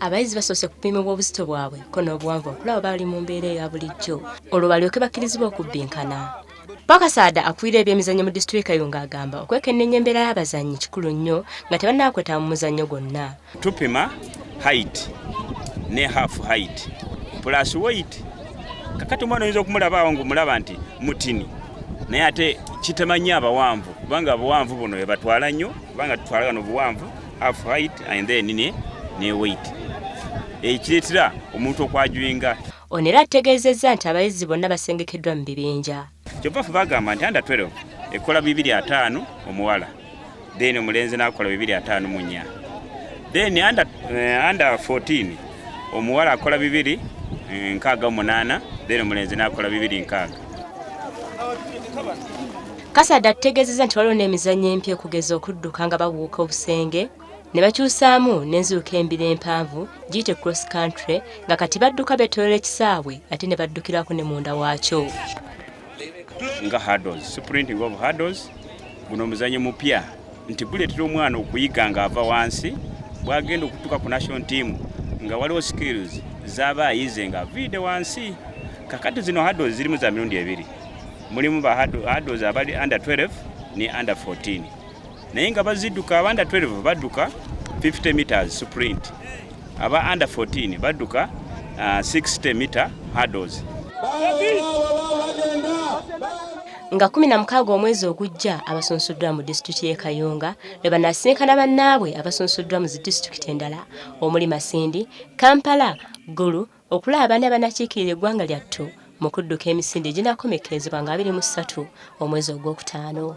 Abayizi basoose kupimibwa obuzito bwabwe ko n'obuwanvu okulaba bali mu mbeera eya bulijjo olwo balyoke bakkirizibwa okubbinkana. Pakasaada akwira ebyemizannyo mu disitulikiti Kayunga agamba okwekenneenya embeera y'abazannyi kikulu nnyo nga tebannaakweta mu muzannyo gwonna. Tupima height ne half height plus weight. Kakati omwana oyinza okumulaba awo ng'omulaba nti mutini naye ate kitamanyi abawanvu kubanga abawanvu buno bwe batwala nnyo kubanga tutwala gano buwanvu half height and then ne weight. Ekireetera omuntu okwajwinga. Ono era ategeezezza nti abayizi bonna basengekeddwa mu bibinja. Kyova ffe bagamba nti under 12 ekola 2.5 omuwala then omulenzi n'akola 2.5 then under 14 omuwala akola 2.68 then omulenzi n'akola 2.6. Kasaada ategeezezza nti waliwo n'emizannyo empya okugeza okudduka nga babuuka obusenge ne bakyusaamu n'enziruka embira empanvu giyite cross country nga kati badduka beetoolera ekisaawe ate ne baddukirako ne munda waakyo. Nga hurdles, sprinting of hurdles, guno omuzannyo mupya nti guleetera omwana okuyiga ng'ava wansi bw'agenda okutuuka ku national team nga waliwo skills z'aba ayize nga aviide wansi. Kakati zino hurdles zirimu za mirundi ebiri. Mulimu ba hurdles abali under 12 ne under 14. Naye nga bazidduka aba under 12 badduka 50 meters sprint. Aba under 14 badduka 60 meter hurdles. Nga 16 omwezi ogujja abasunsuddwa mu disitulikiti y'e Kayunga lwe banasinkana bannaabwe abasunsuddwa mu disitulikiti endala omuli Masindi, Kampala, Gulu okulaba abaana abanakiikirira eggwanga lyattu mu kudduka emisinde eginaakomekkerezebwa nga 23 omwezi ogwokutaano.